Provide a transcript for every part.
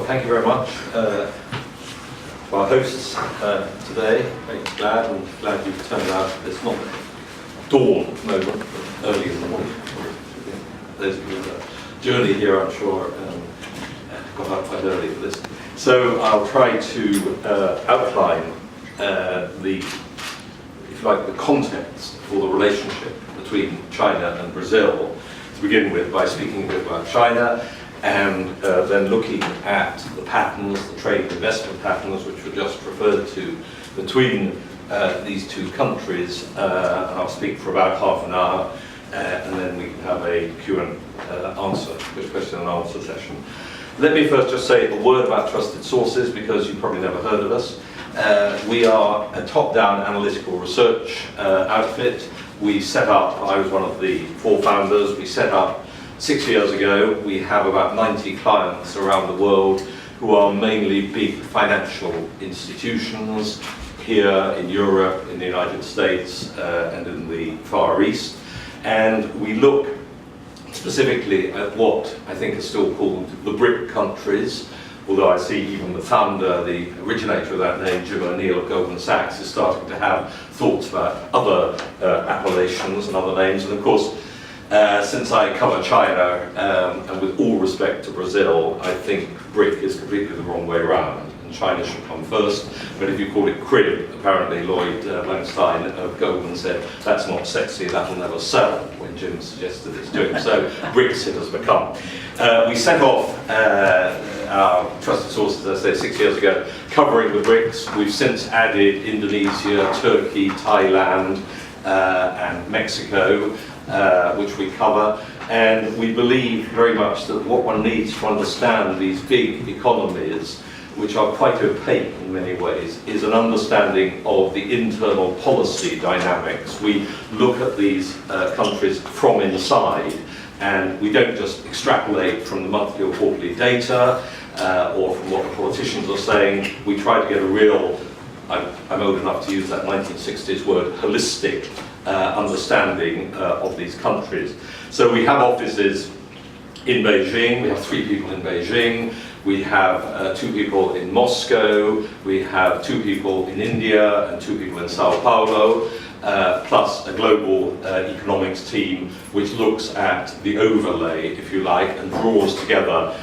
thank you very much to our hosts today. Very glad you've turned out. It's not dawn moment, but early in the morning. Those of you on the journey here, I'm sure, got up quite early for this. So I'll try to outline if you like, the context for the relationship between China and Brazil, to begin with, by speaking a bit about China, and then looking at the patterns, the trade and investment patterns, which were just referred to, between these two countries. And I'll speak for about half an hour, and then we can have a question and answer session. Let me first just say a word about trusted sources, because you've probably never heard of us. We are a top-down analytical research outfit. We set up, I was one of the 4 founders, we set up 6 years ago. We have about 90 clients around the world who are mainly big financial institutions here in Europe, in the United States, and in the Far East. And we look specifically at what I think is still called the BRIC countries, although I see even the founder, the originator of that name, Jim O'Neill of Goldman Sachs, is starting to have thoughts about other appellations and other names. And of course, since I cover China, and with all respect to Brazil, I think BRIC is completely the wrong way around, and China should come first. But if you call it CRIB, apparently Lloyd Blankstein of Goldman said, that's not sexy, that'll never sell, when Jim suggested it's doing. So BRICS it has become. We set off our trusted sources, as I say, 6 years ago, covering the BRICS. We've since added Indonesia, Turkey, Thailand, and Mexico, which we cover. And we believe very much that what one needs to understand these big economies, which are quite opaque in many ways, is an understanding of the internal policy dynamics. We look at these countries from inside, and we don't just extrapolate from the monthly or quarterly data or from what the politicians are saying. We try to get a real, I'm old enough to use that 1960s word, holistic understanding of these countries. So we have offices in Beijing. We have 3 people in Beijing. We have 2 people in Moscow. We have 2 people in India and 2 people in Sao Paulo, plus a global economics team which looks at the overlay, if you like, and draws together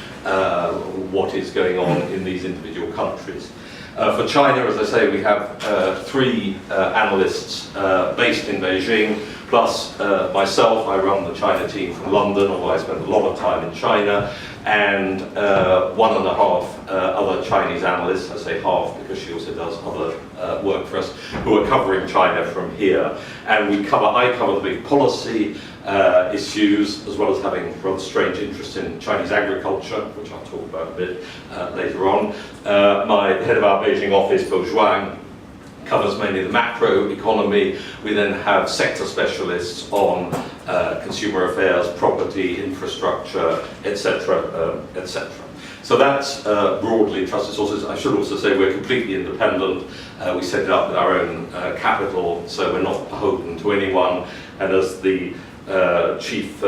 what is going on in these individual countries. For China, as I say, we have 3 analysts based in Beijing, plus myself. I run the China team from London, although I spend a lot of time in China, and 1.5 other Chinese analysts. I say half because she also does other work for us, who are covering China from here. And I cover the big policy issues, as well as having a rather strange interest in Chinese agriculture, which I'll talk about a bit later on. The head of our Beijing office, Bo Zhuang, covers mainly the macro economy. We then have sector specialists on consumer affairs, property, infrastructure, etc., etc. So that's broadly trusted sources. I should also say we're completely independent. We set it up with our own capital, so we're not beholden to anyone. And as the chief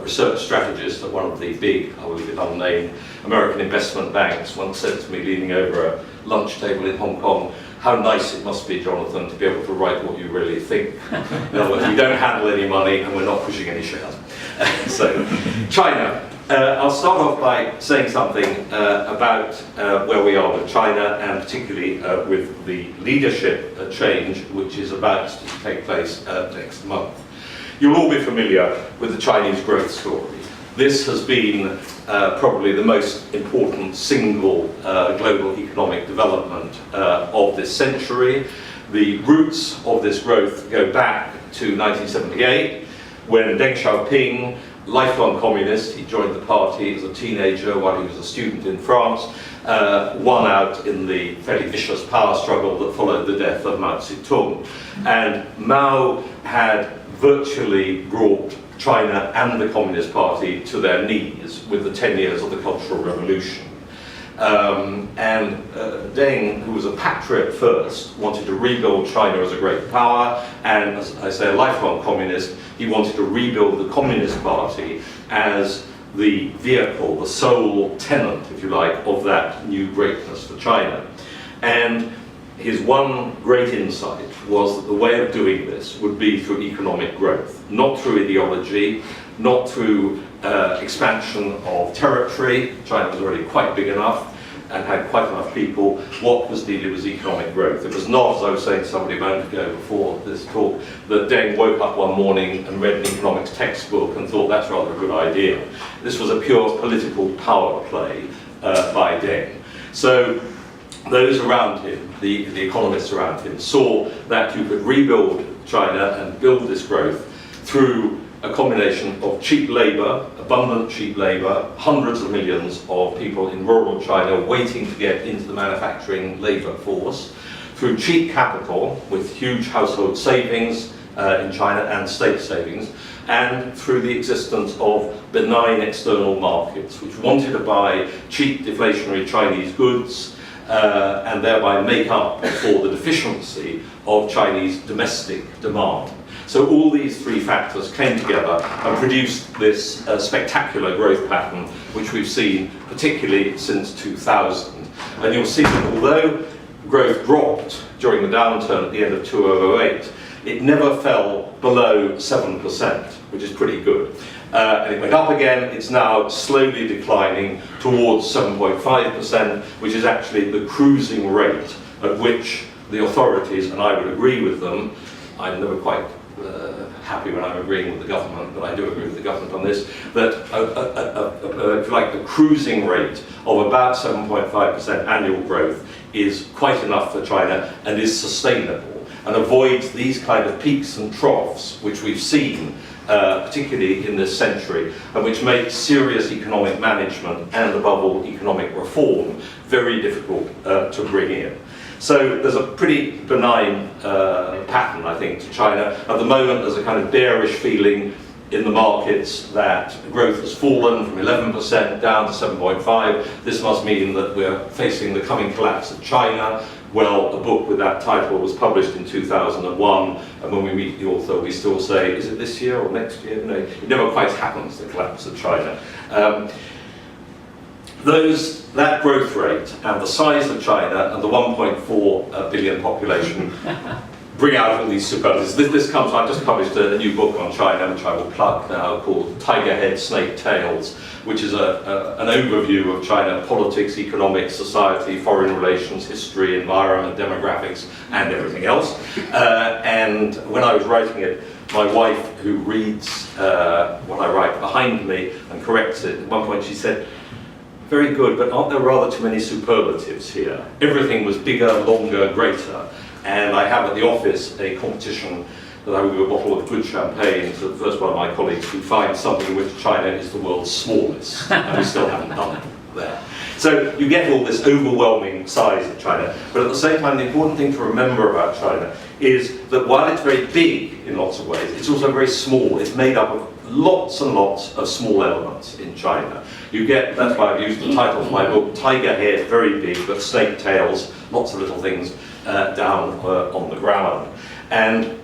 research strategist at one of the big, I will leave it unnamed, American investment banks once said to me, leaning over a lunch table in Hong Kong, how nice it must be, Jonathan, to be able to write what you really think. In other words, we don't handle any money and we're not pushing any shares. So, China. I'll start off by saying something about where we are with China, and particularly with the leadership change which is about to take place next month. You'll all be familiar with the Chinese growth story. This has been probably the most important single global economic development of this century. The roots of this growth go back to 1978, when Deng Xiaoping, lifelong communist, he joined the party as a teenager while he was a student in France, won out in the fairly vicious power struggle that followed the death of Mao Zedong. And Mao had virtually brought China and the Communist Party to their knees with the 10 years of the Cultural Revolution. Deng, who was a patriot first, wanted to rebuild China as a great power, and as I say, a lifelong communist, he wanted to rebuild the Communist Party as the vehicle, the sole tenant, if you like, of that new greatness for China. And his one great insight was that the way of doing this would be through economic growth, not through ideology, not through expansion of territory. China was already quite big enough and had quite enough people. What was needed was economic growth. It was not, as I was saying to somebody a moment ago before this talk, that Deng woke up one morning and read an economics textbook and thought that's rather a good idea. This was a pure political power play by Deng. So those around him, the economists around him, saw that you could rebuild China and build this growth through a combination of cheap labour, abundant cheap labour, hundreds of millions of people in rural China waiting to get into the manufacturing labour force, through cheap capital with huge household savings in China and state savings, and through the existence of benign external markets which wanted to buy cheap deflationary Chinese goods and thereby make up for the deficiency of Chinese domestic demand. So all these three factors came together and produced this spectacular growth pattern which we've seen particularly since 2000. And you'll see that although growth dropped during the downturn at the end of 2008, it never fell below 7%, which is pretty good. And it went up again. It's now slowly declining towards 7.5%, which is actually the cruising rate at which the authorities, and I would agree with them, I'm never quite happy when I'm agreeing with the government, but I do agree with the government on this, that if you like, the cruising rate of about 7.5% annual growth is quite enough for China and is sustainable and avoids these kind of peaks and troughs which we've seen particularly in this century, and which makes serious economic management and above all economic reform very difficult to bring in. So there's a pretty benign pattern, I think, to China. At the moment, there's a kind of bearish feeling in the markets that growth has fallen from 11% down to 7.5. This must mean that we're facing the coming collapse of China. Well, a book with that title was published in 2001, and when we meet the author, we still say, is it this year or next year? No, it never quite happens, the collapse of China. That growth rate and the size of China and the 1.4 billion population bring out all these superlatives. This comes, I've just published a new book on China, which I will plug now, called Tiger Head, Snake Tails, which is an overview of China, politics, economics, society, foreign relations, history, environment, demographics, and everything else. And when I was writing it, my wife, who reads what I write behind me and corrects it, at one point she said, "Very good, but aren't there rather too many superlatives here? Everything was bigger, longer, greater." And I have at the office a competition that I will give a bottle of good champagne to the first one of my colleagues who finds something in which China is the world's smallest, and we still haven't done it there. So you get all this overwhelming size of China, but at the same time the important thing to remember about China is that while it's very big in lots of ways, it's also very small. It's made up of lots and lots of small elements in China. You get, that's why I've used the title of my book, Tiger Head, very big, but snake tails, lots of little things down on the ground. And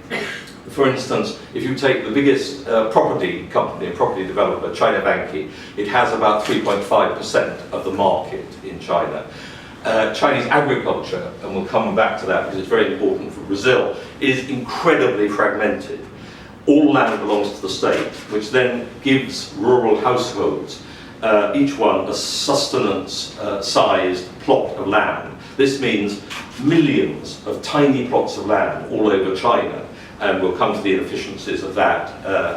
for instance, if you take the biggest property company, property developer, China Vanke, it has about 3.5% of the market in China. Chinese agriculture, and we'll come back to that because it's very important for Brazil, is incredibly fragmented. All land belongs to the state, which then gives rural households, each one a sustenance-sized plot of land. This means millions of tiny plots of land all over China, and we'll come to the inefficiencies of that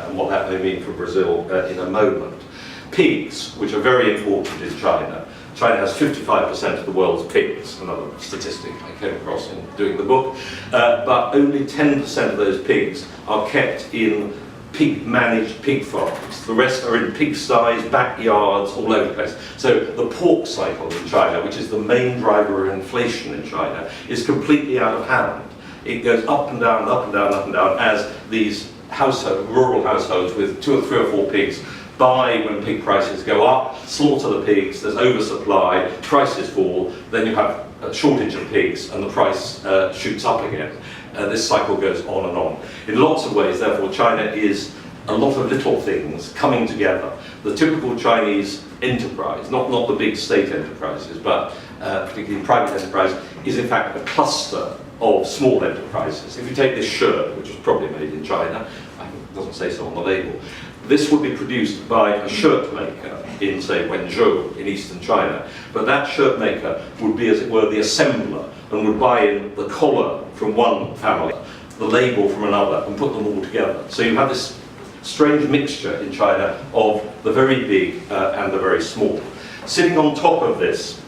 and what that may mean for Brazil in a moment. Pigs, which are very important in China. China has 55% of the world's pigs, another statistic I came across in doing the book, but only 10% of those pigs are kept in managed pig farms. The rest are in pigsties, backyards, all over the place. So the pork cycle in China, which is the main driver of inflation in China, is completely out of hand. It goes up and down, up and down, up and down, as these rural households with 2 or 3 or 4 pigs buy when pig prices go up, slaughter the pigs, there's oversupply, prices fall, then you have a shortage of pigs and the price shoots up again. This cycle goes on and on. In lots of ways, therefore, China is a lot of little things coming together. The typical Chinese enterprise, not the big state enterprises, but particularly private enterprise, is in fact a cluster of small enterprises. If you take this shirt, which was probably made in China, it doesn't say so on the label, this would be produced by a shirt maker in, say, Wenzhou in eastern China. But that shirt maker would be, as it were, the assembler and would buy in the collar from one family, the label from another, and put them all together. So you have this strange mixture in China of the very big and the very small. Sitting on top of this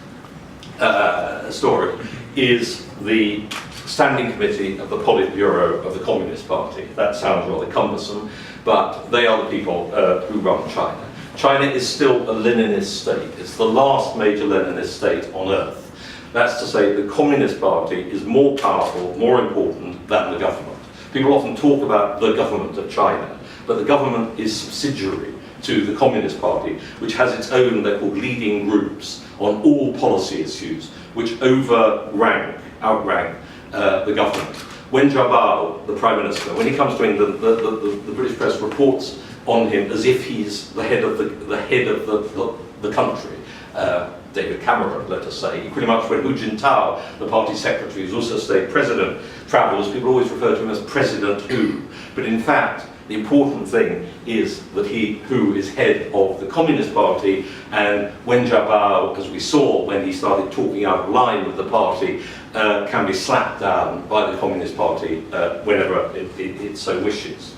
story is the Standing Committee of the Politburo of the Communist Party. That sounds rather cumbersome, but they are the people who run China. China is still a Leninist state. It's the last major Leninist state on earth. That's to say the Communist Party is more powerful, more important than the government. People often talk about the government of China, but the government is subsidiary to the Communist Party, which has its own, they're called leading groups, on all policy issues, which outrank the government. When Jiabao, the Prime Minister, when he comes to England, the British press reports on him as if he's the head of the country. David Cameron, let us say. Pretty much when Hu Jintao, the party secretary, who's also state president, travels, people always refer to him as President Hu. But in fact, the important thing is that Hu is head of the Communist Party, and Wen Jiabao, as we saw when he started talking out of line with the party, can be slapped down by the Communist Party whenever it so wishes.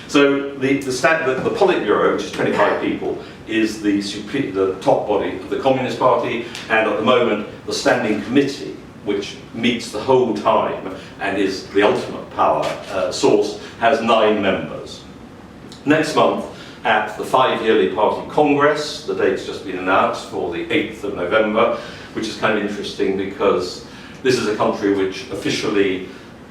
So the Politburo, which is 25 people, is the top body of the Communist Party, and at the moment the Standing Committee, which meets the whole time and is the ultimate power source, has 9 members. Next month, at the 5-yearly party congress, the date's just been announced for the 8th of November, which is kind of interesting because this is a country which officially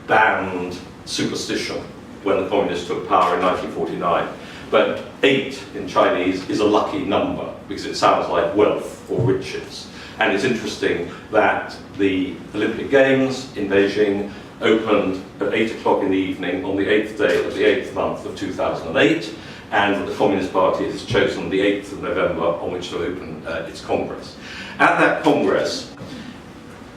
banned superstition when the communists took power in 1949. But 8 in Chinese is a lucky number because it sounds like wealth or riches. And it's interesting that the Olympic Games in Beijing opened at 8 o'clock in the evening on the 8th day of the 8th month of 2008, and the Communist Party has chosen the 8th of November on which to open its Congress. At that Congress,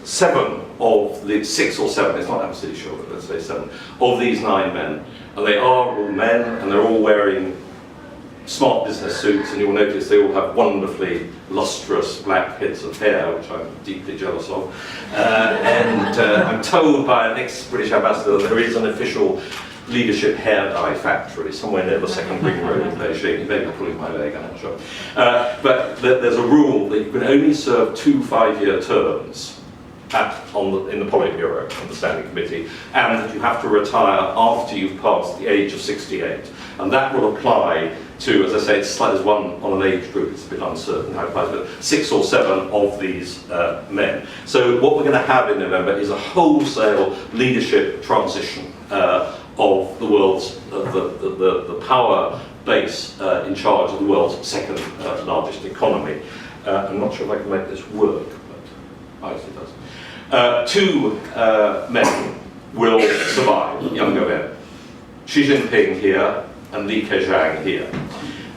7 of the 6 or 7, it's not absolutely sure, but let's say 7, of these 9 men, and they are all men, and they're all wearing smart business suits, and you'll notice they all have wonderfully lustrous black heads of hair, which I'm deeply jealous of. I'm told by an ex-British ambassador that there is an official leadership hair dye factory somewhere near the second ring road in Beijing. He may be pulling my leg, I'm not sure. But there's a rule that you can only serve 2 5-year terms in the Politburo, of the Standing Committee, and that you have to retire after you've passed the age of 68. And that will apply to, as I say, it's like there's one on an age group, it's a bit uncertain how it applies, but 6 or 7 of these men. So what we're going to have in November is a wholesale leadership transition of the world's, the power base in charge of the world's second largest economy. I'm not sure if I can make this work, but obviously it does. 2 men will survive, younger men. Xi Jinping here and Li Keqiang here.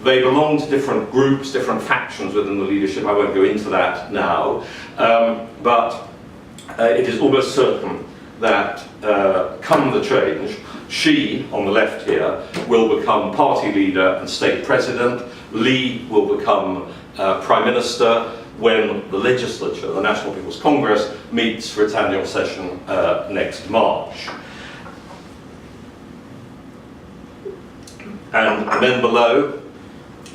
They belong to different groups, different factions within the leadership. I won't go into that now, but it is almost certain that come the change, Xi, on the left here, will become party leader and state president. Li will become prime minister when the legislature, the National People's Congress, meets for its annual session next March. And the men below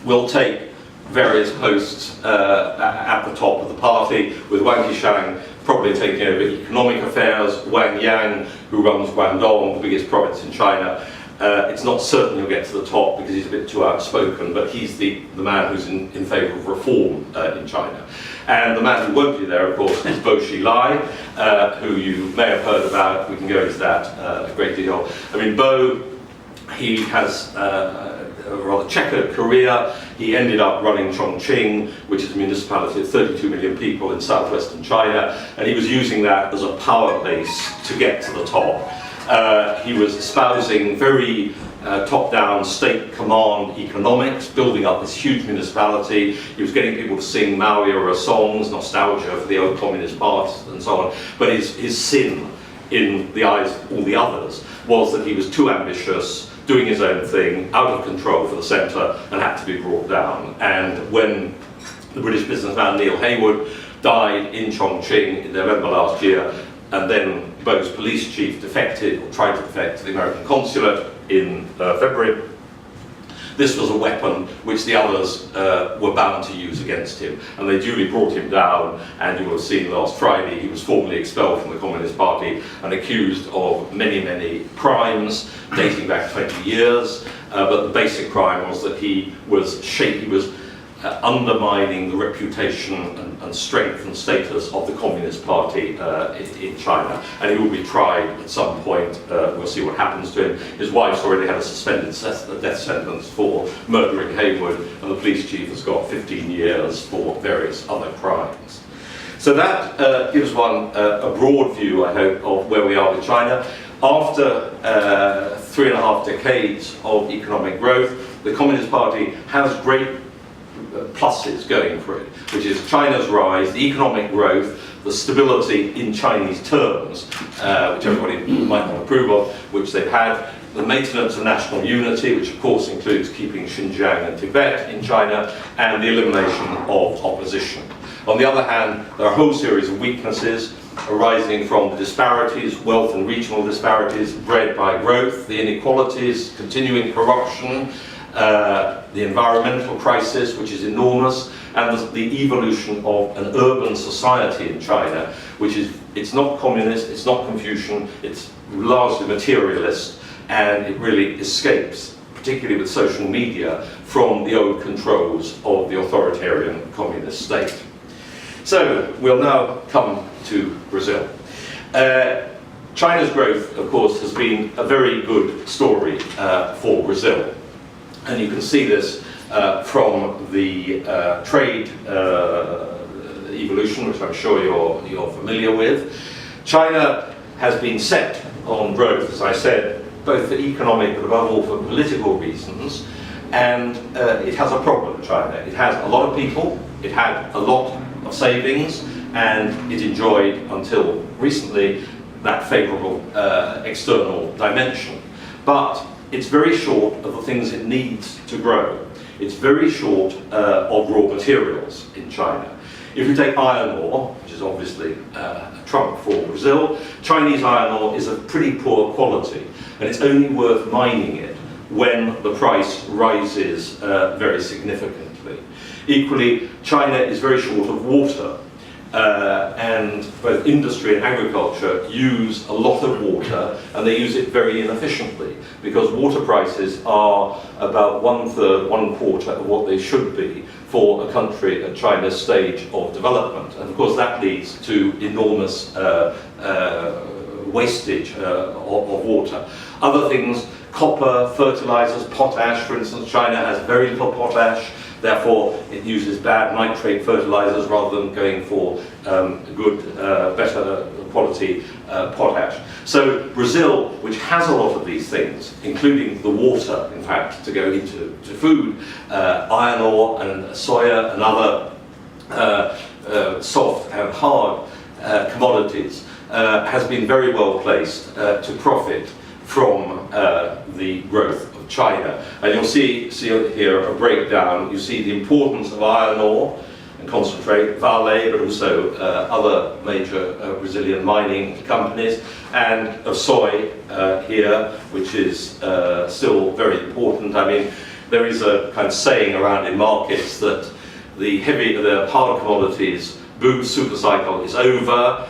will take various posts at the top of the party, with Wang Qishan probably taking over economic affairs, Wang Yang, who runs Guangdong, the biggest province in China. It's not certain he'll get to the top because he's a bit too outspoken, but he's the man who's in favour of reform in China. And the man who won't be there, of course, is Bo Xilai, who you may have heard about. We can go into that a great deal. I mean, Bo, he has a rather checkered career. He ended up running Chongqing, which is a municipality of 32 million people in southwestern China, and he was using that as a power base to get to the top. He was espousing very top-down state command economics, building up this huge municipality. He was getting people to sing Maoist songs, nostalgia for the old communist past and so on. But his sin, in the eyes of all the others, was that he was too ambitious, doing his own thing, out of control for the centre, and had to be brought down. And when the British businessman Neil Haywood died in Chongqing in November last year, and then Beau's police chief defected, or tried to defect, to the American consulate in February, this was a weapon which the others were bound to use against him. And they duly brought him down, and you will have seen last Friday he was formally expelled from the Communist Party and accused of many, many crimes dating back 20 years. But the basic crime was that he was undermining the reputation and strength and status of the Communist Party in China. And he will be tried at some point. We'll see what happens to him. His wife's already had a suspended death sentence for murdering Haywood, and the police chief has got 15 years for various other crimes. So that gives one a broad view, I hope, of where we are with China. After 3.5 decades of economic growth, the Communist Party has great pluses going for it, which is China's rise, the economic growth, the stability in Chinese terms, which everybody might not approve of, which they've had, the maintenance of national unity, which of course includes keeping Xinjiang and Tibet in China, and the elimination of opposition. On the other hand, there are a whole series of weaknesses arising from the disparities, wealth and regional disparities bred by growth, the inequalities, continuing corruption, the environmental crisis, which is enormous, and the evolution of an urban society in China, which is, it's not communist, it's not Confucian, it's largely materialist, and it really escapes, particularly with social media, from the old controls of the authoritarian communist state. So we'll now come to Brazil. China's growth, of course, has been a very good story for Brazil. And you can see this from the trade evolution, which I'm sure you're familiar with. China has been set on growth, as I said, both for economic but above all for political reasons. And it has a problem, China. It has a lot of people, it had a lot of savings, and it enjoyed, until recently, that favourable external dimension. But it's very short of the things it needs to grow. It's very short of raw materials in China. If you take iron ore, which is obviously a trump for Brazil, Chinese iron ore is of pretty poor quality, and it's only worth mining it when the price rises very significantly. Equally, China is very short of water. And both industry and agriculture use a lot of water, and they use it very inefficiently, because water prices are about 1/3, 1/4 of what they should be for a country at China's stage of development. And of course that leads to enormous wastage of water. Other things, copper, fertilizers, potash, for instance, China has very little potash. Therefore, it uses bad nitrate fertilizers rather than going for good, better quality potash. So Brazil, which has a lot of these things, including the water, in fact, to go into food, iron ore and soya and other soft and hard commodities, has been very well placed to profit from the growth of China. And you'll see here a breakdown. You see the importance of iron ore and concentrate, Vale, but also other major Brazilian mining companies, and of soy here, which is still very important. I mean, there is a kind of saying around in markets that the hard commodities boom super cycle is over,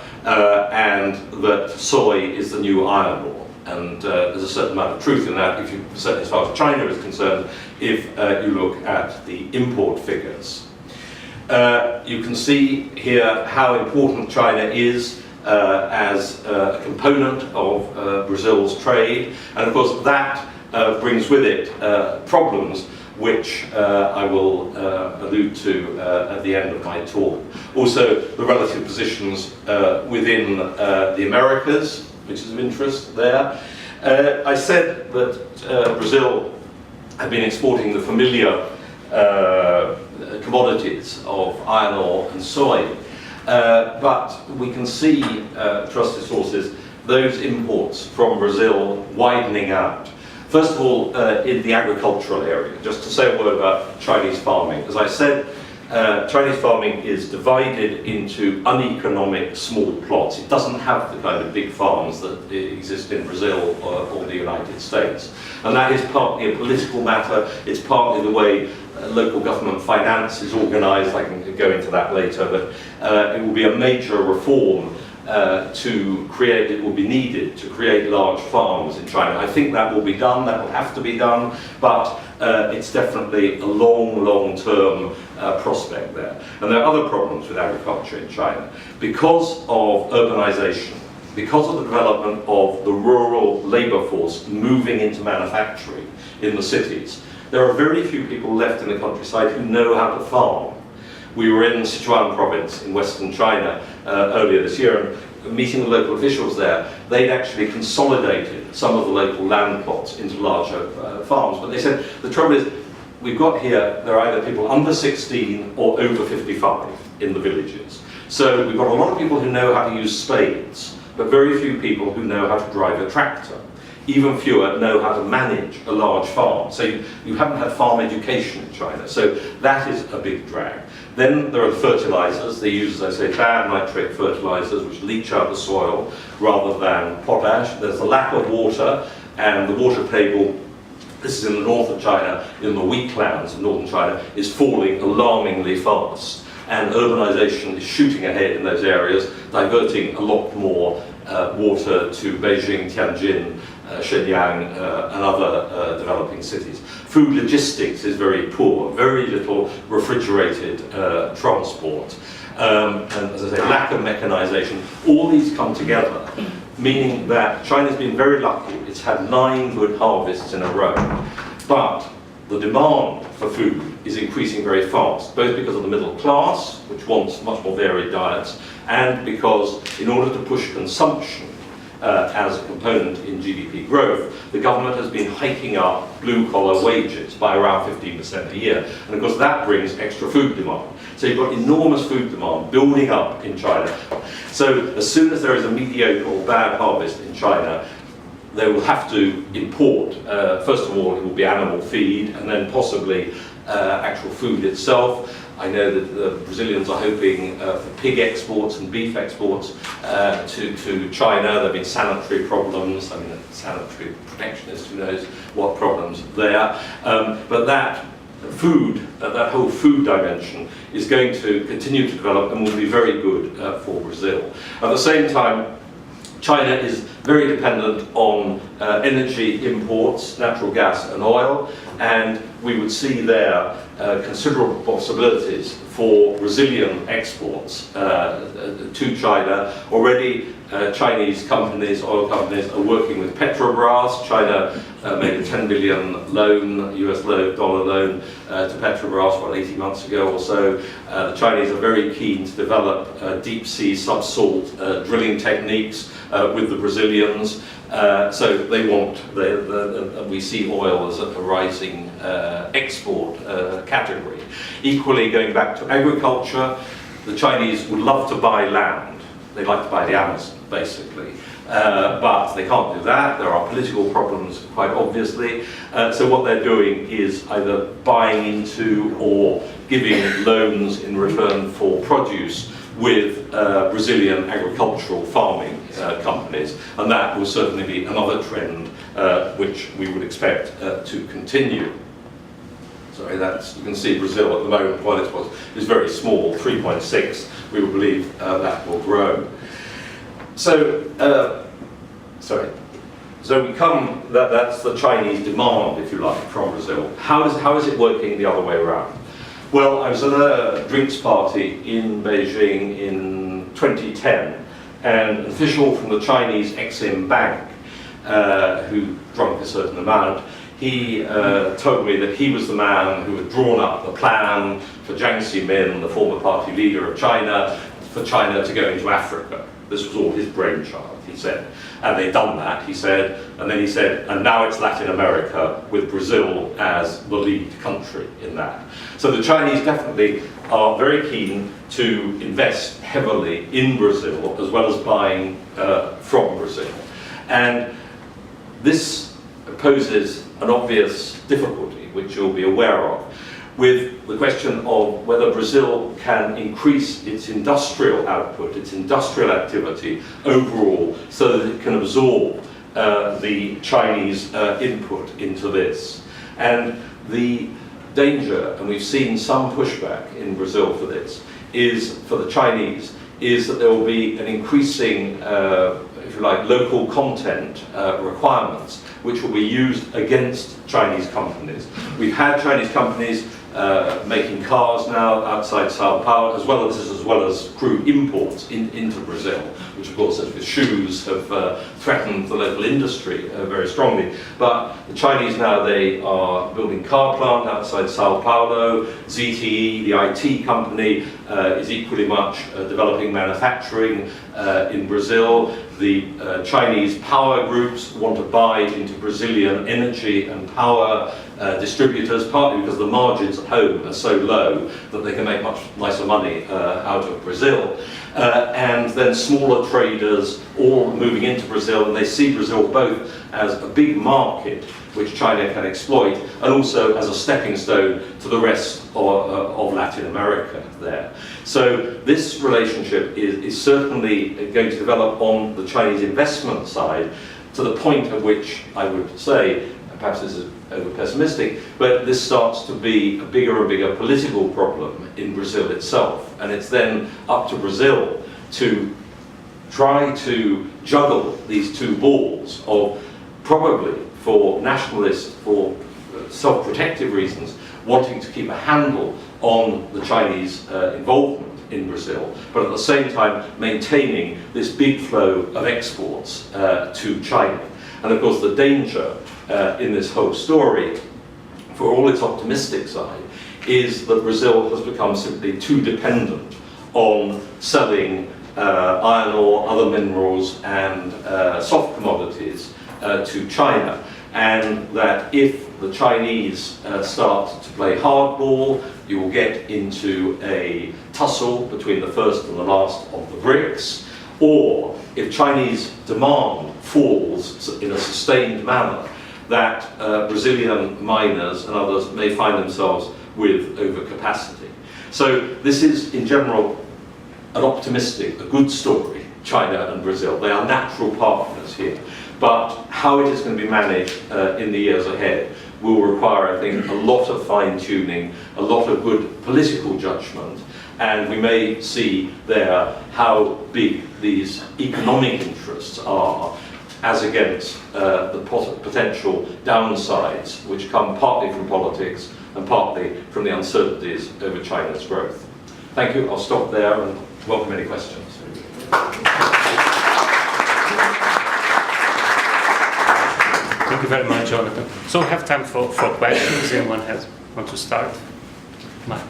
and that soy is the new iron ore. And there's a certain amount of truth in that, if you, certainly as far as China is concerned, if you look at the import figures. You can see here how important China is as a component of Brazil's trade, and of course that brings with it problems which I will allude to at the end of my talk. Also, the relative positions within the Americas, which is of interest there. I said that Brazil had been exporting the familiar commodities of iron ore and soy, but we can see, trusted sources, those imports from Brazil widening out. First of all, in the agricultural area, just to say a word about Chinese farming. As I said, Chinese farming is divided into uneconomic small plots. It doesn't have the kind of big farms that exist in Brazil or the United States. And that is partly a political matter. It's partly the way local government finance is organized. I can go into that later, but it will be a major reform it will be needed to create large farms in China. I think that will be done, that will have to be done, but it's definitely a long-term prospect there. And there are other problems with agriculture in China. Because of urbanization, because of the development of the rural labor force moving into manufacturing in the cities, there are very few people left in the countryside who know how to farm. We were in Sichuan province in western China earlier this year, and meeting with local officials there, they'd actually consolidated some of the local land plots into larger farms. But they said, the trouble is, we've got here, there are either people under 16 or over 55 in the villages. So we've got a lot of people who know how to use spades, but very few people who know how to drive a tractor. Even fewer know how to manage a large farm. So you haven't had farm education in China. So that is a big drag. Then there are the fertilizers. They use, as I say, bad nitrate fertilizers, which leach out the soil rather than potash. There's the lack of water, and the water table, this is in the north of China, in the wheatlands of northern China, is falling alarmingly fast. And urbanization is shooting ahead in those areas, diverting a lot more water to Beijing, Tianjin, Shenyang, and other developing cities. Food logistics is very poor, very little refrigerated transport, and as I say, lack of mechanization. All these come together, meaning that China's been very lucky. It's had 9 good harvests in a row, but the demand for food is increasing very fast, both because of the middle class, which wants much more varied diets, and because in order to push consumption as a component in GDP growth, the government has been hiking up blue-collar wages by around 15% a year. And of course that brings extra food demand. So you've got enormous food demand building up in China. So as soon as there is a mediocre or bad harvest in China, they will have to import, first of all, it will be animal feed, and then possibly actual food itself. I know that the Brazilians are hoping for pig exports and beef exports to China. There have been sanitary problems. I mean, sanitary protectionist, who knows what problems there. But that food, that whole food dimension is going to continue to develop and will be very good for Brazil. At the same time, China is very dependent on energy imports, natural gas and oil, and we would see there considerable possibilities for Brazilian exports to China. Already Chinese companies, oil companies, are working with Petrobras. China made a $10 billion loan, US dollar loan to Petrobras, about 18 months ago or so. The Chinese are very keen to develop deep sea subsalt drilling techniques with the Brazilians. So they want, we see oil as a rising export category. Equally, going back to agriculture, the Chinese would love to buy land. They like to buy the Amazon, basically. But they can't do that. There are political problems, quite obviously. So what they're doing is either buying into or giving loans in return for produce with Brazilian agricultural farming companies, and that will certainly be another trend which we would expect to continue. Sorry, you can see Brazil at the moment, while it is very small, 3.6, we will believe that will grow. So, so we come, that's the Chinese demand, if you like, from Brazil. How is it working the other way around? Well, I was at a drinks party in Beijing in 2010, and an official from the Chinese Exim Bank, who drank a certain amount, he told me that he was the man who had drawn up the plan for Jiang Zemin, the former party leader of China, for China to go into Africa. This was all his brainchild, he said. And they'd done that, he said, and then he said, and now it's Latin America with Brazil as the lead country in that. So the Chinese definitely are very keen to invest heavily in Brazil as well as buying from Brazil. And this poses an obvious difficulty, which you'll be aware of, with the question of whether Brazil can increase its industrial output, its industrial activity overall, so that it can absorb the Chinese input into this. And the danger, and we've seen some pushback in Brazil for this, is for the Chinese, is that there will be an increasing, if you like, local content requirements, which will be used against Chinese companies. We've had Chinese companies making cars now outside Sao Paulo, as well as crude imports into Brazil, which of course, as with shoes, have threatened the local industry very strongly. But the Chinese now, they are building car plant outside Sao Paulo. ZTE, the IT company, is equally much developing manufacturing in Brazil. The Chinese power groups want to buy into Brazilian energy and power distributors, partly because the margins at home are so low that they can make much nicer money out of Brazil. And then smaller traders all moving into Brazil, and they see Brazil both as a big market which China can exploit, and also as a stepping stone to the rest of Latin America there. So this relationship is certainly going to develop on the Chinese investment side, to the point at which I would say, perhaps this is over pessimistic, but this starts to be a bigger and bigger political problem in Brazil itself. And it's then up to Brazil to try to juggle these two balls of, probably for nationalist, for self-protective reasons, wanting to keep a handle on the Chinese involvement in Brazil, but at the same time maintaining this big flow of exports to China. And of course the danger in this whole story, for all its optimistic side, is that Brazil has become simply too dependent on selling iron ore, other minerals and soft commodities to China. And that if the Chinese start to play hardball, you will get into a tussle between the first and the last of the BRICS, or if Chinese demand falls in a sustained manner, that Brazilian miners and others may find themselves with overcapacity. So this is, in general, an optimistic, a good story, China and Brazil. They are natural partners here. But how it is going to be managed in the years ahead will require, I think, a lot of fine-tuning, a lot of good political judgment, and we may see there how big these economic interests are as against the potential downsides, which come partly from politics and partly from the uncertainties over China's growth. Thank you. I'll stop there and welcome any questions. Thank you very much, Jonathan. So we have time for questions. Anyone want to start? Mike.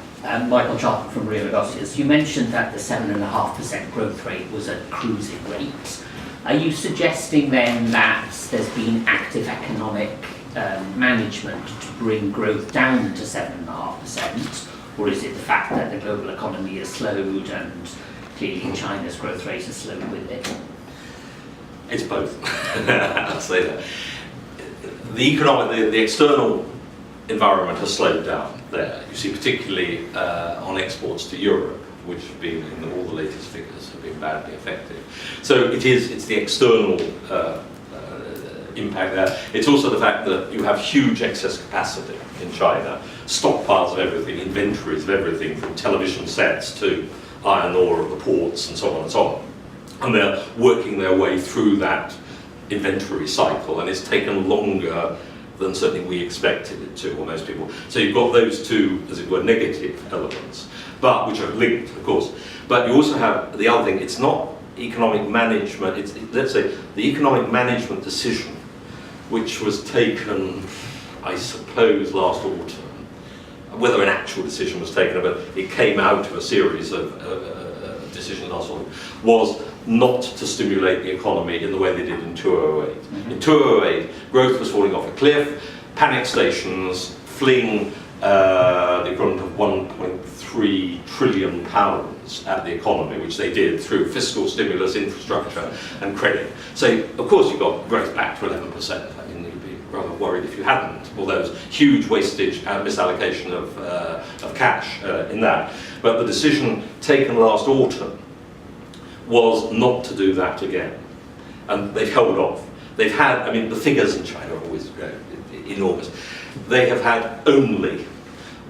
Michael Charlton from Rio Negotiators. You mentioned that the 7.5% growth rate was a cruising rate. Are you suggesting then that there's been active economic management to bring growth down to 7.5%, or is it the fact that the global economy has slowed and clearly China's growth rate has slowed with it? It's both. I'll say that. The external environment has slowed down there. You see, particularly on exports to Europe, which have been, in all the latest figures, have been badly affected. So it's the external impact there. It's also the fact that you have huge excess capacity in China, stockpiles of everything, inventories of everything, from television sets to iron ore at the ports and so on and so on. And they're working their way through that inventory cycle, and it's taken longer than certainly we expected it to, or most people. So you've got those two, as it were, negative elements, but which are linked, of course. But you also have the other thing. It's not economic management. Let's say the economic management decision, which was taken, I suppose, last autumn. Whether an actual decision was taken, but it came out of a series of decisions last autumn, was not to stimulate the economy in the way they did in 2008. In 2008, growth was falling off a cliff, panic stations, fleeing the equivalent of 1.3 trillion pounds at the economy, which they did through fiscal stimulus, infrastructure and credit. So, of course, you got growth back to 11%. I mean, you'd be rather worried if you hadn't, all those huge wastage and misallocation of cash in that. But the decision taken last autumn was not to do that again. And they've held off. They've had, I mean, the figures in China are always enormous. They have had only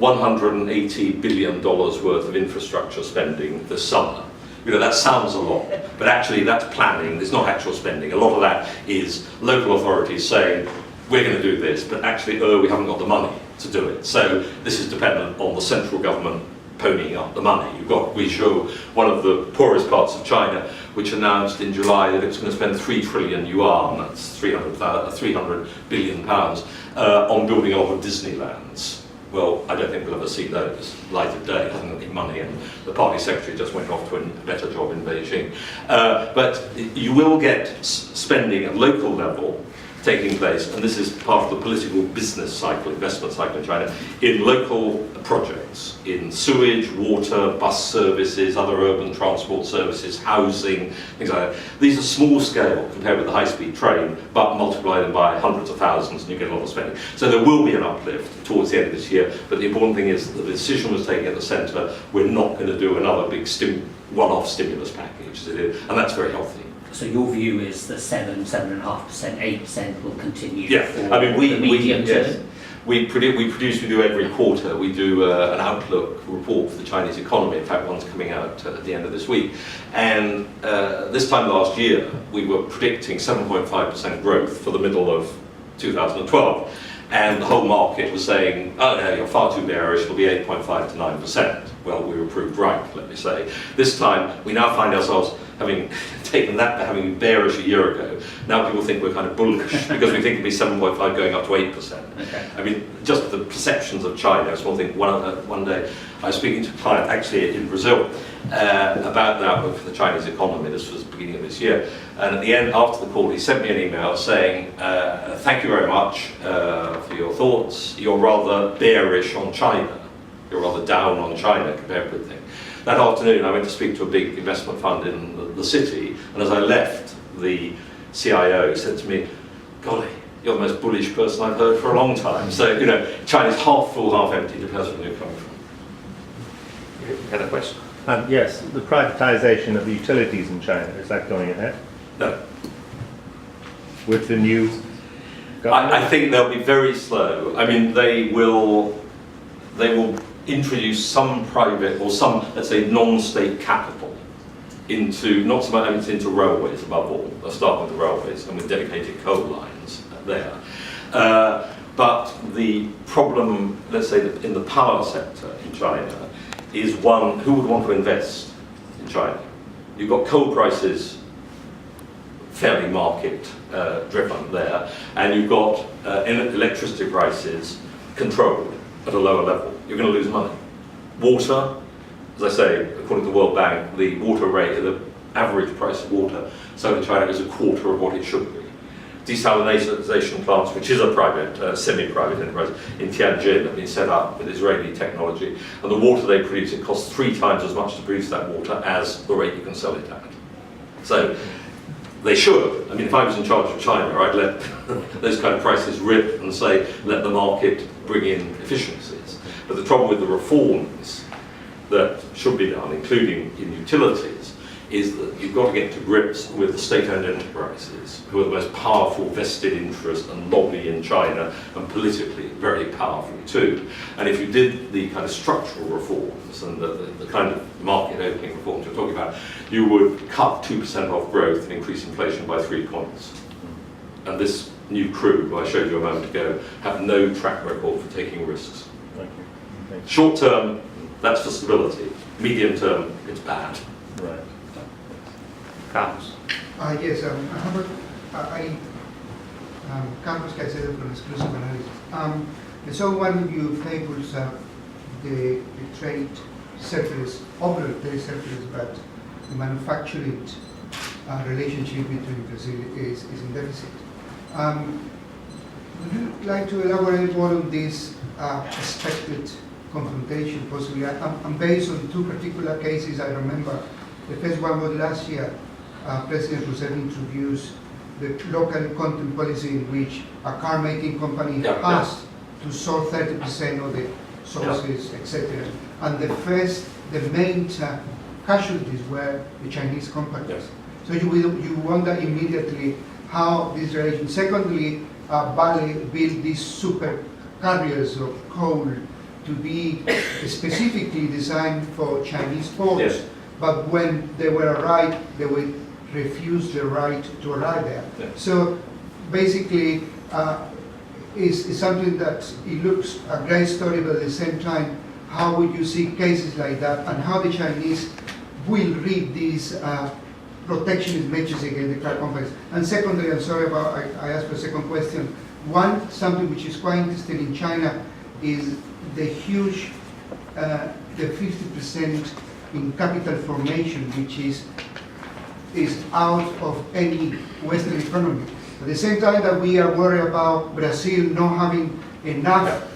$180 billion worth of infrastructure spending this summer. You know, that sounds a lot, but actually that's planning, it's not actual spending. A lot of that is local authorities saying, we're going to do this, but actually, we haven't got the money to do it. So this is dependent on the central government ponying up the money. You've got Guizhou, one of the poorest parts of China, which announced in July that it was going to spend 3 trillion yuan, that's 300 billion pounds, on building a lot of Disneylands. Well, I don't think we'll ever see those light of day. It hasn't got any money, and the party secretary just went off to a better job in Beijing. But you will get spending at local level taking place, and this is part of the political business cycle, investment cycle in China, in local projects, in sewage, water, bus services, other urban transport services, housing, things like that. These are small scale compared with the high-speed train, but multiply them by hundreds of thousands and you get a lot of spending. So there will be an uplift towards the end of this year, but the important thing is that the decision was taken at the centre, we're not going to do another big one-off stimulus package, and that's very healthy. So your view is that 7.5%, 8% will continue Yeah, for I mean, the medium term? Yes. We do every quarter, we do an outlook report for the Chinese economy. In fact, one's coming out at the end of this week. And this time last year, we were predicting 7.5% growth for the middle of 2012. And the whole market was saying, oh no, you're far too bearish, it'll be 8.5 to 9%. Well, we were proved right, let me say. This time, we now find ourselves having taken that, having been bearish a year ago. Now people think we're kind of bullish because we think it'll be 7.5 going up to 8%. Okay. I mean, just the perceptions of China. It's one thing. One day, I was speaking to a client actually in Brazil about the outlook for the Chinese economy. This was the beginning of this year. And at the end, after the call, he sent me an email saying, thank you very much for your thoughts. You're rather bearish on China. You're rather down on China compared with things. That afternoon, I went to speak to a big investment fund in the city, and as I left, the CIO said to me, golly, you're the most bullish person I've heard for a long time. So, you know, China's half full, half empty, depends where you're coming from. You had a question? Yes, the privatisation of the utilities in China, is that going ahead? No. With the new government? I think they'll be very slow. I mean, they will introduce some private or some, let's say, non-state capital into, not so much into railways above all. They'll start with the railways and with dedicated coal lines there. But the problem, let's say, in the power sector in China is one, who would want to invest in China? You've got coal prices fairly market driven there, and you've got electricity prices controlled at a lower level. You're going to lose money. Water, as I say, according to the World Bank, the water rate, the average price of water, so in China is a quarter of what it should be. Desalination plants, which is a private, semi-private enterprise in Tianjin, have been set up with Israeli technology, and the water they produce, it costs 3 times as much to produce that water as the rate you can sell it at. So they should. I mean, if I was in charge of China, I'd let those kind of prices rip and say, let the market bring in efficiencies. But the trouble with the reforms that should be done, including in utilities, is that you've got to get to grips with the state-owned enterprises, who are the most powerful vested interest and lobby in China, and politically very powerful too. And if you did the kind of structural reforms and the kind of market opening reforms you're talking about, you would cut 2% off growth and increase inflation by 3 points. And this new crew, who I showed you a moment ago, have no track record for taking risks. Thank you. Thank you. Short term, that's for stability. Medium term, it's bad. Right. Carlos. Yes, Carlos Caicedo from Exclusive Analysis. I saw one of your tables, the trade surplus, overall trade surplus, but the manufacturing relationship between Brazil is in deficit. Would you like to elaborate more on this expected confrontation, possibly? And based on two particular cases I remember. The first one was last year. President Rousseff introduced the local content policy in which a car-making company has to source 30% of the sources, etc. And the main casualties were the Chinese companies. Yes. So you wonder immediately how this relation. Secondly, Vale built these super carriers of coal to be specifically designed for Chinese ports. Yes. But when they were arrived, they would refuse the right to arrive there. Yeah. So basically, is something that it looks a great story, but at the same time, how would you see cases like that, and how the Chinese will read these protectionist measures against the car companies? And secondly, I'm sorry about I asked for a second question. Something which is quite interesting in China is the huge, the 50% in capital formation, which is out of any Western economy. At the same time that we are worried about Brazil not having enough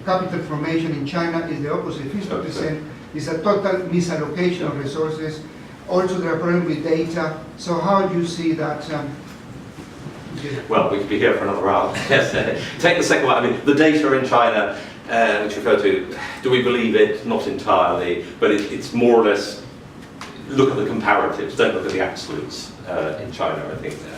capital formation, in China is the opposite. 50% is a total misallocation of resources. Also, there are problems with data. So how do you see that? Well, we could be here for another hour. Yes. Take the second one. I mean, the data in China, which you refer to, do we believe it? Not entirely, but it's more or less, look at the comparatives, don't look at the absolutes in China, I think, there.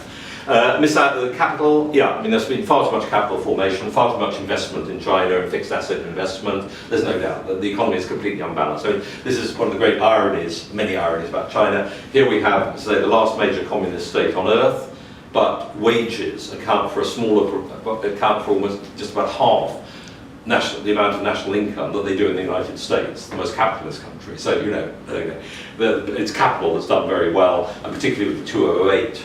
Miss out the capital, yeah, I mean, there's been far too much capital formation, far too much investment in China and fixed asset investment. There's no doubt that the economy is completely unbalanced. I mean, this is one of the great ironies, many ironies about China. Here we have, say, the last major communist state on earth, but wages account for almost just about half the amount of national income that they do in the United States, the most capitalist country. So, it's capital that's done very well, and particularly with the 2008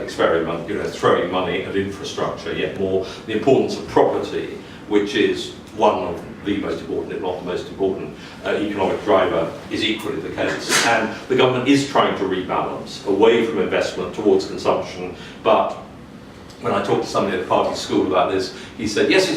experiment, throwing money at infrastructure, yet more the importance of property, which is one of the most important, if not the most important, economic driver, is equally the case. And the government is trying to rebalance away from investment towards consumption, but when I talked to somebody at the party school about this, he said, yes,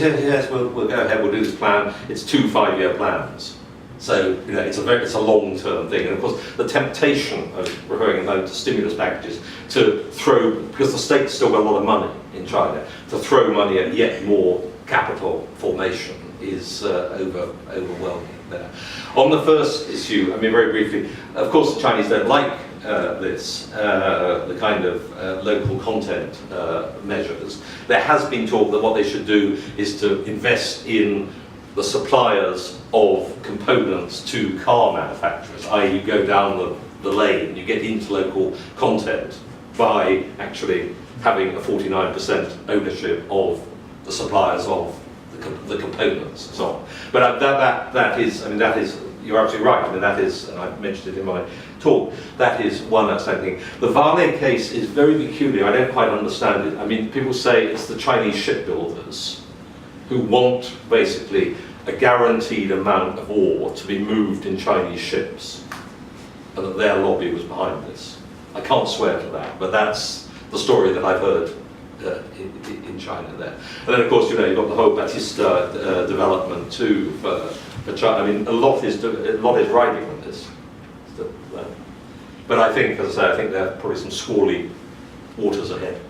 we'll go ahead, we'll do this plan. It's 2 5-year plans. So, it's a long-term thing. And of course, the temptation of referring them to stimulus packages to throw, because the state's still got a lot of money in China, to throw money at yet more capital formation is overwhelming there. On the first issue, I mean, very briefly, of course the Chinese don't like the kind of local content measures. There has been talk that what they should do is to invest in the suppliers of components to car manufacturers, i.e. you go down the lane, you get into local content by actually having a 49% ownership of the suppliers of the components and so on. But that is, you're absolutely right. I mean, that is, and I mentioned it in my talk, that is one outstanding thing. The Vale case is very peculiar. I don't quite understand it. I mean, people say it's the Chinese shipbuilders who want basically a guaranteed amount of ore to be moved in Chinese ships, and that their lobby was behind this. I can't swear to that, but that's the story that I've heard in China there. And then of course, you've got the whole Batista development too for China. I mean, a lot is riding on this. But I think, as I say, I think there are probably some squally waters ahead.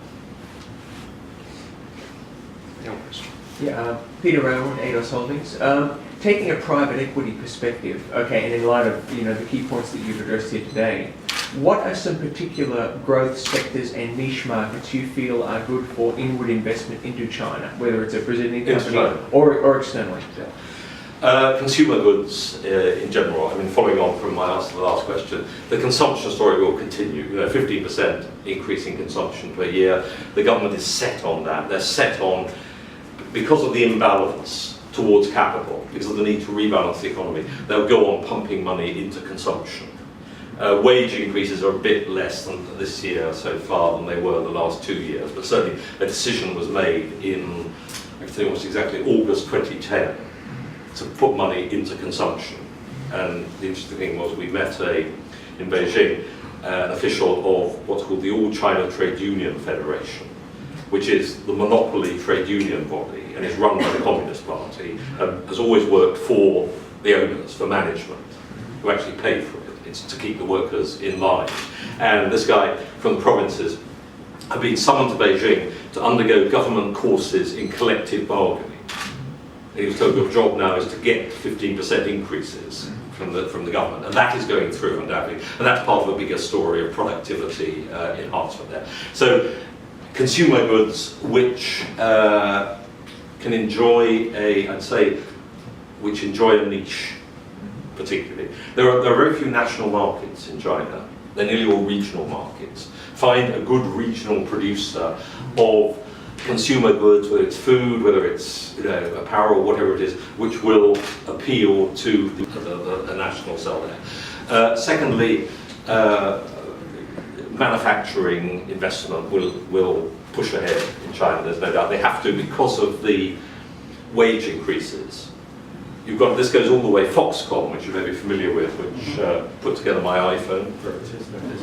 Yeah, Peter Raymond, ADOS Holdings. Taking a private equity perspective, okay, and in light of the key points that you've addressed here today, what are some particular growth sectors and niche markets you feel are good for inward investment into China, whether it's a Brazilian company or externally? Consumer goods in general. I mean, following on from my answer to the last question, the consumption story will continue. 15% increase in consumption per year. The government is set on that. They're set on, because of the imbalance towards capital, because of the need to rebalance the economy, they'll go on pumping money into consumption. Wage increases are a bit less than this year so far than they were the last 2 years, but certainly a decision was made in, I think it was exactly August 2010, to put money into consumption. And the interesting thing was we met in Beijing an official of what's called the All China Trade Union Federation, which is the monopoly trade union body and is run by the Communist Party and has always worked for the owners, for management, who actually pay for it. It's to keep the workers in line. And this guy from the provinces had been summoned to Beijing to undergo government courses in collective bargaining. And he was told your job now is to get 15% increases from the government, and that is going through undoubtedly, and that's part of a bigger story of productivity enhancement there. So consumer goods which can enjoy which enjoy a niche particularly. There are very few national markets in China. They're nearly all regional markets. Find a good regional producer of consumer goods, whether it's food, whether it's apparel, whatever it is, which will appeal to the national cell there. Secondly, manufacturing investment will push ahead in China, there's no doubt. They have to because of the wage increases. You've got, this goes all the way, Foxconn, which you may be familiar with, which put together my iPhone,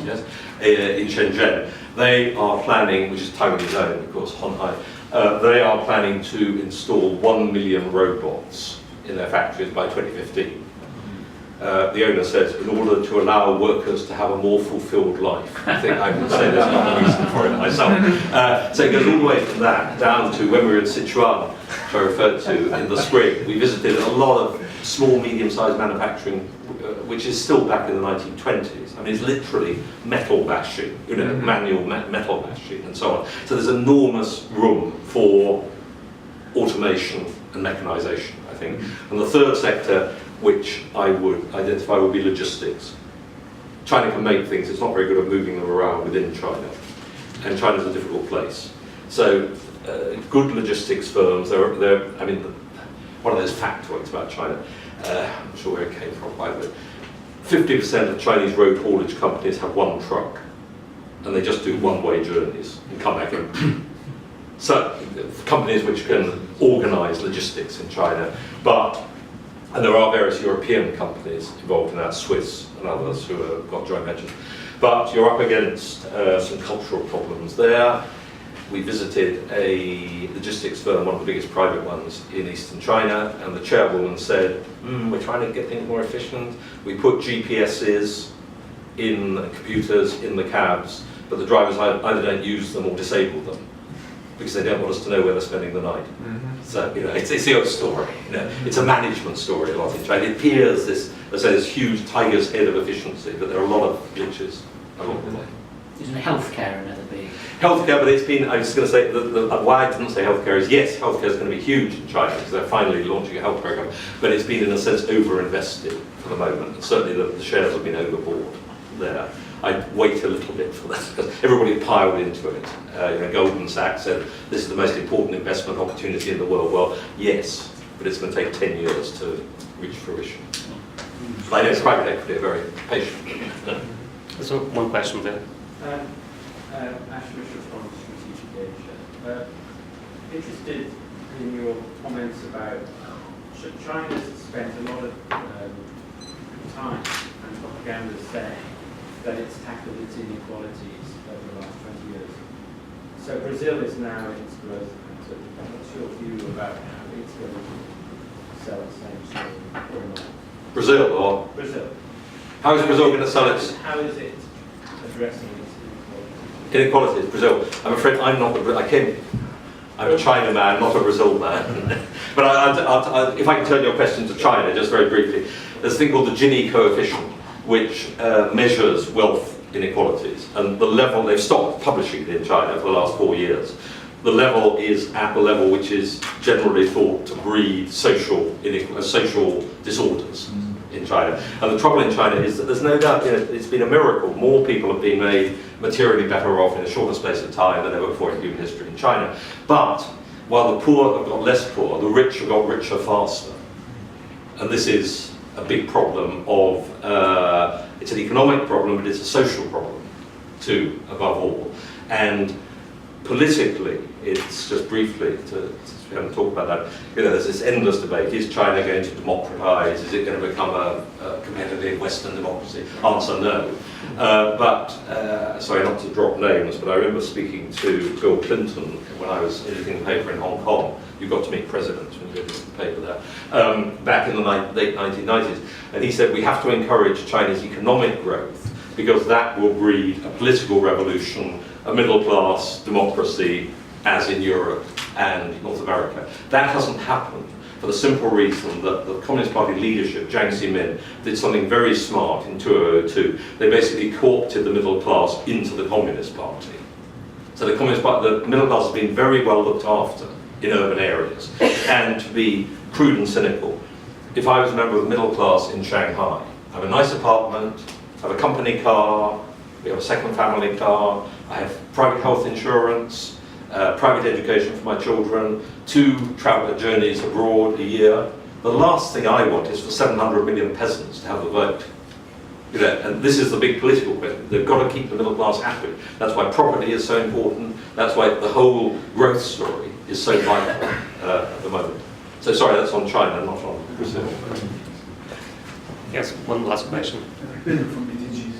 yes, in Shenzhen. They are planning, which is Taiwanese owned, of course, Honhai, they are planning to install 1 million robots in their factories by 2015. The owner says, in order to allow workers to have a more fulfilled life. I think I can say there's not a reason for it myself. So it goes all the way from that down to when we were in Sichuan, which I referred to in the spring. We visited a lot of small, medium-sized manufacturing, which is still back in the 1920s. I mean, it's literally metal bashing, manual metal bashing and so on. So there's enormous room for automation and mechanisation, I think. And the third sector, which I would identify would be logistics. China can make things, it's not very good at moving them around within China. And China's a difficult place. So good logistics firms, I mean, one of those factoids about China, I'm not sure where it came from, by the way, 50% of Chinese road haulage companies have one truck, and they just do one-way journeys and come back in. So companies which can organise logistics in China, and there are various European companies involved in that, Swiss and others who have got joint ventures. But you're up against some cultural problems there. We visited a logistics firm, one of the biggest private ones in eastern China, and the chairwoman said, we're trying to get things more efficient. We put GPSs in computers in the cabs, but the drivers either don't use them or disable them, because they don't want us to know where they're spending the night. So, it's the old story. It's a management story a lot in China. It appears this huge tiger's head of efficiency, but there are a lot of glitches along the way. Isn't healthcare another big? Healthcare, but it's been, I was going to say, why I didn't say healthcare is, yes, healthcare is going to be huge in China, because they're finally launching a health program, but it's been, in a sense, over-invested for the moment, and certainly the shares have been overbought there. I'd wait a little bit for that, because everybody piled into it. Goldman Sachs said, this is the most important investment opportunity in the world. Well, yes, but it's going to take 10 years to reach fruition. But I know private equity are very patient. So, one question there. Ash Bishop from Strategic Asia. Interested in your comments about China's spent a lot of time and propaganda saying that it's tackled its inequalities over the last 20 years. So Brazil is now in its growth pattern. What's your view about how it's going to sell the same story or not? Brazil, or? Brazil. How is Brazil going to sell its? How is it addressing its inequalities? Brazil. I'm afraid I'm not I'm a China man, not a Brazil man. But if I can turn your question to China, just very briefly, there's a thing called the Gini coefficient, which measures wealth inequalities. And the level, they've stopped publishing it in China for the last 4 years. The level is at the level which is generally thought to breed social disorders in China. And the trouble in China is that there's no doubt, it's been a miracle. More people have been made materially better off in a shorter space of time than ever before in human history in China. But while the poor have got less poor, the rich have got richer faster. And this is a big problem of, it's an economic problem, but it's a social problem too, above all. And politically, it's just briefly, since we haven't talked about that, there's this endless debate. Is China going to democratize? Is it going to become a competitive Western democracy? Answer no. Sorry, not to drop names, but I remember speaking to Bill Clinton when I was editing the paper in Hong Kong. You got to meet presidents when you edited the paper there, back in the late 1990s. And he said, we have to encourage China's economic growth because that will breed a political revolution, a middle-class democracy, as in Europe and North America. That hasn't happened for the simple reason that the Communist Party leadership, Jiang Zemin, did something very smart in 2002. They basically co-opted the middle class into the Communist Party. So the Communist Party, the middle class has been very well looked after in urban areas. And to be crude and cynical, if I was a member of the middle class in Shanghai, I have a nice apartment, I have a company car, we have a second family car, I have private health insurance, private education for my children, 2 travel journeys abroad a year. The last thing I want is for 700 million peasants to have a vote. And this is the big political question. They've got to keep the middle class happy. That's why property is so important. That's why the whole growth story is so vital at the moment. So sorry, that's on China, not on Brazil. Yes, one last question. Pedro from BTG.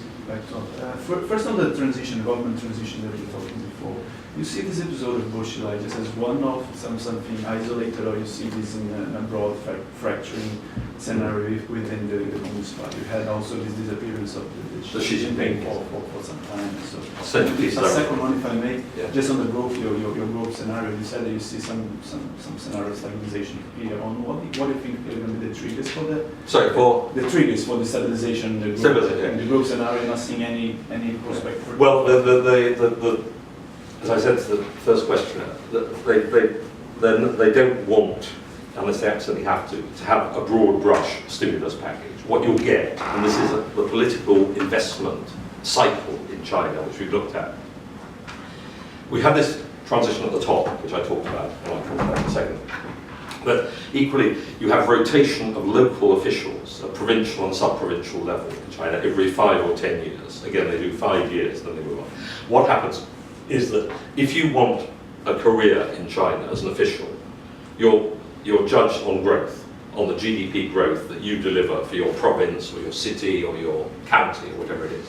First on the transition, government transition that we were talking before, you see this episode of Boschilai just as one-off, something isolated, or you see this in a broad fracturing scenario within the Communist Party? You had also this disappearance of the Xi Jinping for some time. So, a second one, if I may, just on the growth, your growth scenario, you said that you see some scenario of stabilization here. On what do you think are going to be the triggers for that? Sorry, for the triggers for the stabilization, the growth scenario, not seeing any prospect for it? Well, as I said to the first questioner, they don't want, unless they absolutely have to have a broad brush stimulus package. What you'll get, and this is the political investment cycle in China, which we've looked at. We have this transition at the top, which I talked about, and I'll come to that in a second. But equally, you have rotation of local officials at provincial and sub-provincial level in China every 5 or 10 years. Again, they do 5 years, then they move on. What happens is that if you want a career in China as an official, you're judged on growth, on the GDP growth that you deliver for your province or your city or your county or whatever it is.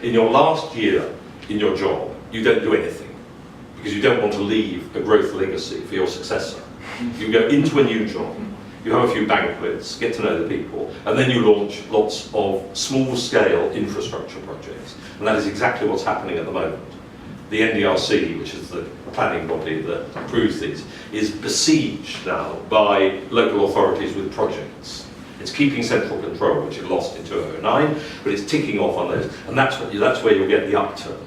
In your last year in your job, you don't do anything because you don't want to leave a growth legacy for your successor. You go into a new job, you have a few banquets, get to know the people, and then you launch lots of small-scale infrastructure projects. And that is exactly what's happening at the moment. The NDRC, which is the planning body that approves these, is besieged now by local authorities with projects. It's keeping central control, which it lost in 2009, but it's ticking off on those. And that's where you'll get the upturn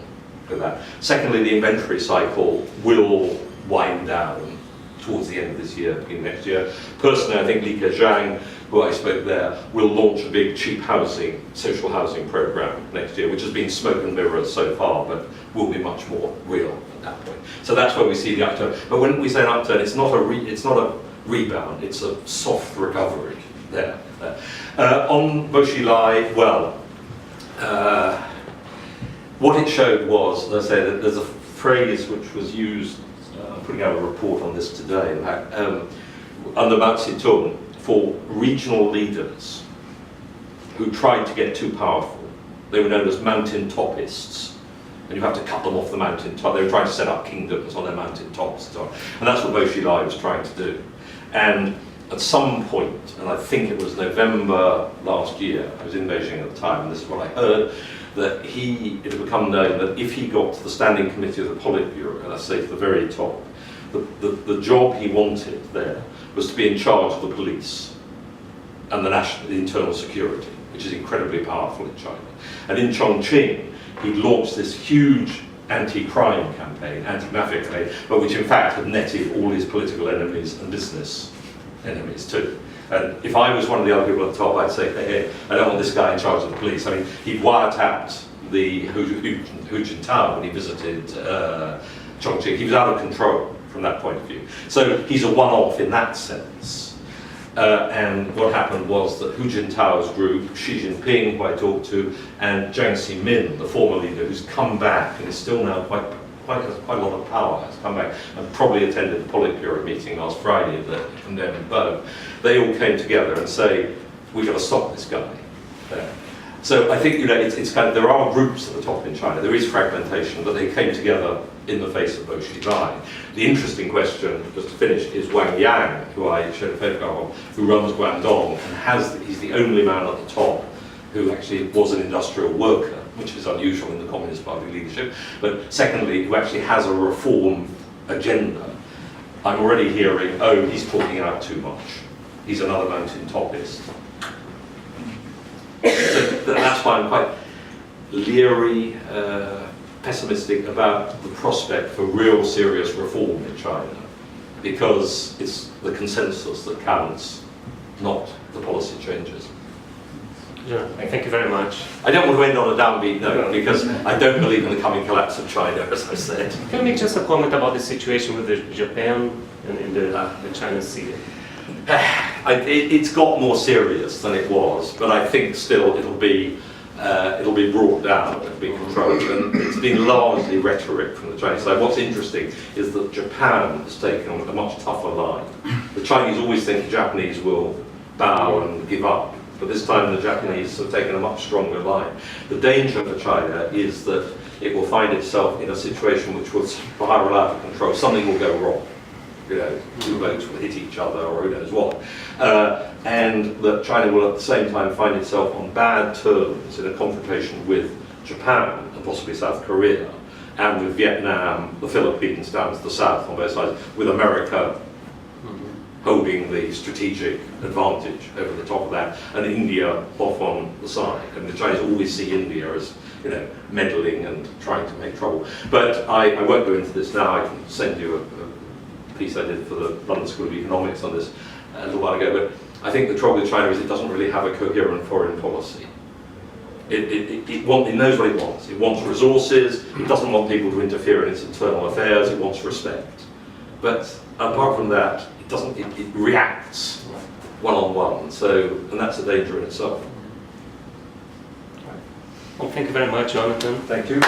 with that. Secondly, the inventory cycle will wind down towards the end of this year, beginning next year. Personally, I think Li Keqiang, who I spoke there, will launch a big cheap housing, social housing program next year, which has been smoke and mirrors so far, but will be much more real at that point. So that's where we see the upturn. But when we say an upturn, it's not a rebound, it's a soft recovery there. On Boschilai, well, what it showed was, as I say, that there's a phrase which was used, I'm putting out a report on this today, in fact, under Mao Zedong, for regional leaders who tried to get too powerful. They were known as mountain topists, and you have to cut them off the mountain top. They were trying to set up kingdoms on their mountain tops and so on. And that's what Boschilai was trying to do. And at some point, and I think it was November last year, I was in Beijing at the time, and this is what I heard, that it had become known that if he got to the standing committee of the Politburo, let's say to the very top, the job he wanted there was to be in charge of the police and the internal security, which is incredibly powerful in China. And in Chongqing, he launched this huge anti-crime campaign, anti-mafia campaign, but which in fact had netted all his political enemies and business enemies too. And if I was one of the other people at the top, I'd say, hey, I don't want this guy in charge of the police. I mean, he'd wiretapped the Hu Jintao when he visited Chongqing. He was out of control from that point of view. So he's a one-off in that sense. And what happened was that Hu Jintao's group, Xi Jinping, who I talked to, and Jiang Zemin, the former leader, who's come back and is still now quite quite a lot of power has come back, and probably attended the Politburo meeting last Friday that condemned Bone. They all came together and say, we've got to stop this guy. So I think, you know, it's kind of, there are groups at the top in China, there is fragmentation, but they came together in the face of Bo Xilai. The interesting question, just to finish, is Wang Yang, who I showed a photograph of, who runs Guangdong, and he's the only man at the top who actually was an industrial worker, which is unusual in the Communist Party leadership, but secondly, who actually has a reform agenda. I'm already hearing, oh, he's talking out too much. He's another mountain topist. So that's why I'm quite leery, pessimistic about the prospect for real serious reform in China, because it's the consensus that counts, not the policy changes. Yeah, thank you very much. I don't want to end on a downbeat note, because I don't believe in the coming collapse of China, as I said. Can you make just a comment about the situation with Japan and in the China Sea? It's got more serious than it was, but I think still it'll be brought down, it'll be controlled, and it's been largely rhetoric from the Chinese side. What's interesting is that Japan has taken a much tougher line. The Chinese always think the Japanese will bow and give up, but this time the Japanese have taken a much stronger line. The danger for China is that it will find itself in a situation which will spiral out of control. Something will go wrong. You know, two boats will hit each other, or who knows what, and that China will at the same time find itself on bad terms in a confrontation with Japan and possibly South Korea, and with Vietnam, the Philippines down to the south on both sides, with America holding the strategic advantage over the top of that, and India off on the side. And the Chinese always see India as, you know, meddling and trying to make trouble. But I won't go into this now. I can send you a piece I did for the London School of Economics on this a little while ago, but I think the trouble with China is it doesn't really have a coherent foreign policy. It knows what it wants. It wants resources, it doesn't want people to interfere in its internal affairs, it wants respect. But apart from that, it reacts one-on-one, and that's a danger in itself. Well, thank you very much, Jonathan. Thank you.